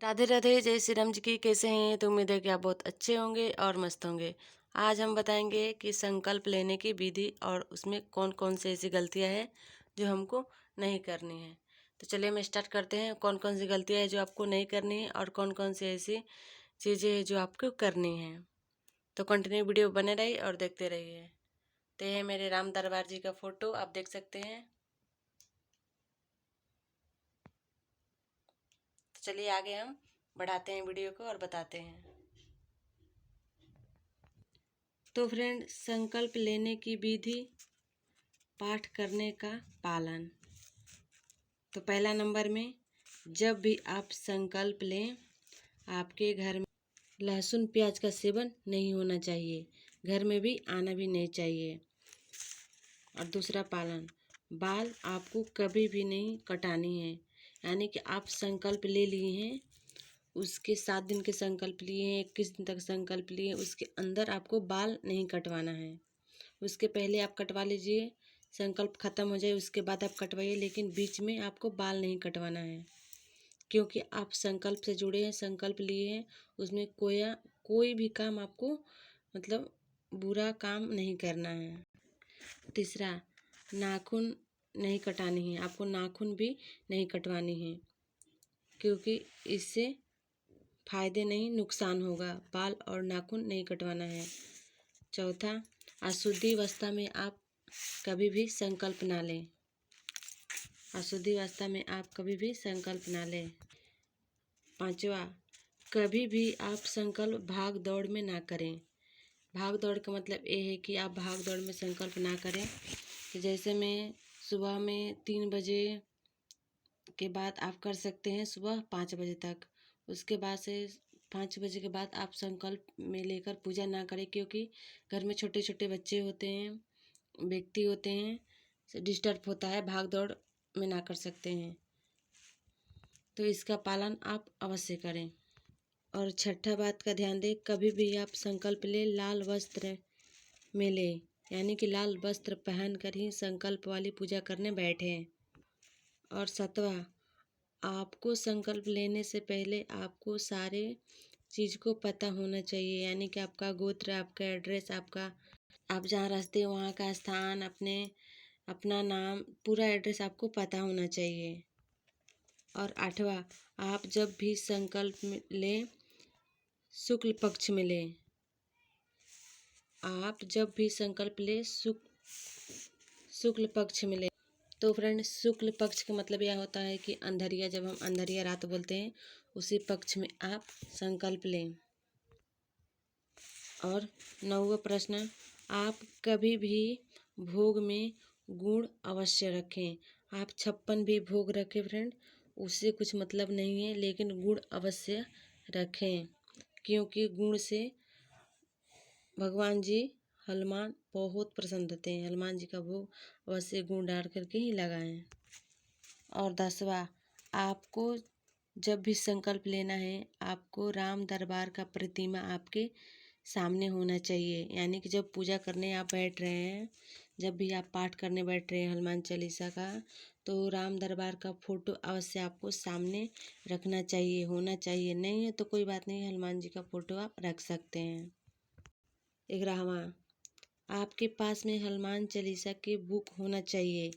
राधे राधे, जय श्री राम जी की। कैसे हैं? तो उम्मीद है कि आप बहुत अच्छे होंगे और मस्त होंगे। आज हम बताएंगे कि संकल्प लेने की विधि और उसमें कौन कौन सी ऐसी गलतियां हैं जो हमको नहीं करनी है। तो चलिए हम स्टार्ट करते हैं। कौन कौन सी गलतियां हैं जो आपको नहीं करनी है और कौन कौन सी ऐसी चीज़ें हैं जो आपको करनी है। तो कंटिन्यू वीडियो बने रहिए और देखते रहिए। तो ये है मेरे राम दरबार जी का फ़ोटो, आप देख सकते हैं। तो चलिए आगे हम बढ़ाते हैं वीडियो को और बताते हैं। तो फ्रेंड, संकल्प लेने की विधि, पाठ करने का पालन। तो पहला नंबर में, जब भी आप संकल्प लें, आपके घर में लहसुन प्याज का सेवन नहीं होना चाहिए, घर में भी आना भी नहीं चाहिए। और दूसरा पालन, बाल आपको कभी भी नहीं कटानी है। यानी कि आप संकल्प ले लिए हैं, उसके 7 दिन के संकल्प लिए हैं, 21 दिन तक संकल्प लिए हैं, उसके अंदर आपको बाल नहीं कटवाना है। उसके पहले आप कटवा लीजिए, संकल्प खत्म हो जाए उसके बाद आप कटवाइए, लेकिन बीच में आपको बाल नहीं कटवाना है। क्योंकि आप संकल्प से जुड़े हैं, संकल्प लिए हैं, उसमें कोई भी काम आपको मतलब बुरा काम नहीं करना है। तीसरा, नाखून नहीं कटानी है, आपको नाखून भी नहीं कटवानी है, क्योंकि इससे फायदे नहीं नुकसान होगा। बाल और नाखून नहीं कटवाना है। चौथा, अशुद्धि अवस्था में आप कभी भी संकल्प ना लें। अशुद्धि अवस्था में आप कभी भी संकल्प ना लें। पांचवा, कभी भी आप संकल्प भाग दौड़ में ना करें। भाग दौड़ का मतलब ये है कि आप भाग दौड़ में संकल्प ना करें। कि जैसे में सुबह में 3 बजे के बाद आप कर सकते हैं, सुबह 5 बजे तक। उसके बाद से 5 बजे के बाद आप संकल्प में लेकर पूजा ना करें, क्योंकि घर में छोटे छोटे बच्चे होते हैं, व्यक्ति होते हैं, डिस्टर्ब होता है, भाग दौड़ में ना कर सकते हैं। तो इसका पालन आप अवश्य करें। और छठा बात का ध्यान दें, कभी भी आप संकल्प ले लाल वस्त्र में ले, यानी कि लाल वस्त्र पहन कर ही संकल्प वाली पूजा करने बैठें। और सातवां, आपको संकल्प लेने से पहले आपको सारे चीज़ को पता होना चाहिए, यानी कि आपका गोत्र, आपका एड्रेस, आप जहाँ रहते हैं वहाँ का स्थान, अपना नाम, पूरा एड्रेस आपको पता होना चाहिए। और आठवां, आप जब भी संकल्प लें, शुक्ल पक्ष में लें। आप जब भी संकल्प लें, शुक्ल पक्ष में लें। तो फ्रेंड, शुक्ल पक्ष का मतलब यह होता है कि अंधरिया, जब हम अंधरिया रात बोलते हैं, उसी पक्ष में आप संकल्प लें। और 9वां प्रश्न, आप कभी भी भोग में गुड़ अवश्य रखें। आप 56 भी भोग रखें फ्रेंड, उससे कुछ मतलब नहीं है, लेकिन गुड़ अवश्य रखें, क्योंकि गुड़ से भगवान जी हनुमान बहुत प्रसन्न होते हैं। हनुमान जी का भोग अवश्य गुड़ डाल करके ही लगाएं। और 10वां, आपको जब भी संकल्प लेना है, आपको राम दरबार का प्रतिमा आपके सामने होना चाहिए। यानी कि जब पूजा करने आप बैठ रहे हैं, जब भी आप पाठ करने बैठ रहे हैं हनुमान चालीसा का, तो राम दरबार का फोटो अवश्य आपको सामने रखना चाहिए, होना चाहिए। नहीं है तो कोई बात नहीं, हनुमान जी का फोटो आप रख सकते हैं। 11वां, आपके पास में हनुमान चालीसा की बुक होना चाहिए।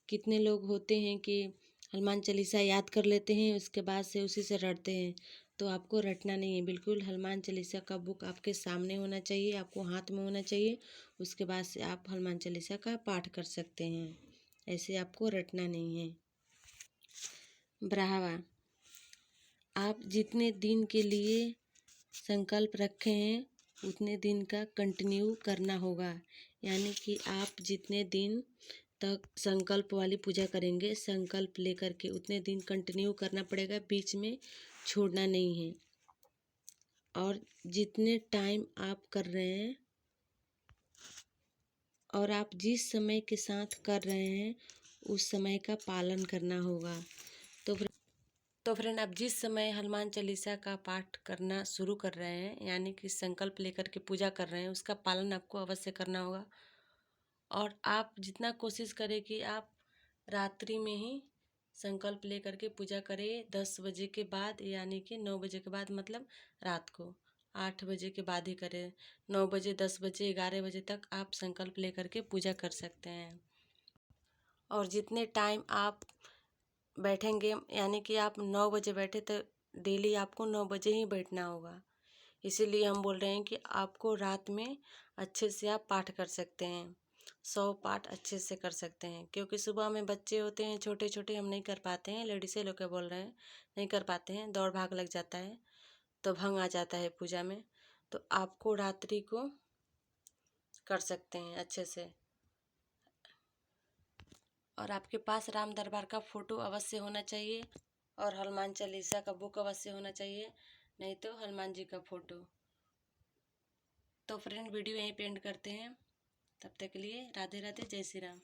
कितने लोग होते हैं कि हनुमान चालीसा याद कर लेते हैं, उसके बाद से उसी से रटते हैं। तो आपको रटना नहीं है, बिल्कुल हनुमान चालीसा का बुक आपके सामने होना चाहिए, आपको हाथ में होना चाहिए। उसके बाद से आप हनुमान चालीसा का पाठ कर सकते हैं, ऐसे आपको रटना नहीं है। 12वां, आप जितने दिन के लिए संकल्प रखे हैं, उतने दिन का कंटिन्यू करना होगा। यानी कि आप जितने दिन तक संकल्प वाली पूजा करेंगे, संकल्प लेकर के उतने दिन कंटिन्यू करना पड़ेगा, बीच में छोड़ना नहीं है। और जितने टाइम आप कर रहे हैं और आप जिस समय के साथ कर रहे हैं, उस समय का पालन करना होगा। तो फ्रेंड, आप जिस समय हनुमान चालीसा का पाठ करना शुरू कर रहे हैं, यानी कि संकल्प लेकर के पूजा कर रहे हैं, उसका पालन आपको अवश्य करना होगा। और आप जितना कोशिश करें कि आप रात्रि में ही संकल्प ले करके पूजा करें 10 बजे के बाद, यानी कि 9 बजे के बाद, मतलब रात को 8 बजे के बाद ही करें। 9 बजे, 10 बजे, 11 बजे तक आप संकल्प ले करके पूजा कर सकते हैं। और जितने टाइम आप बैठेंगे, यानी कि आप 9 बजे बैठे तो डेली आपको 9 बजे ही बैठना होगा। इसीलिए हम बोल रहे हैं कि आपको रात में अच्छे से आप पाठ कर सकते हैं, 100 पाठ अच्छे से कर सकते हैं। क्योंकि सुबह में बच्चे होते हैं छोटे छोटे, हम नहीं कर पाते हैं, लेडीज़ लोग क्या बोल रहे हैं, नहीं कर पाते हैं, दौड़ भाग लग जाता है तो भंग आ जाता है पूजा में। तो आपको रात्रि को कर सकते हैं अच्छे से। और आपके पास राम दरबार का फ़ोटो अवश्य होना चाहिए, और हनुमान चालीसा का बुक अवश्य होना चाहिए, नहीं तो हनुमान जी का फ़ोटो। तो फ्रेंड, वीडियो यहीं पे एंड करते हैं। तब तक के लिए राधे राधे, जय श्री राम।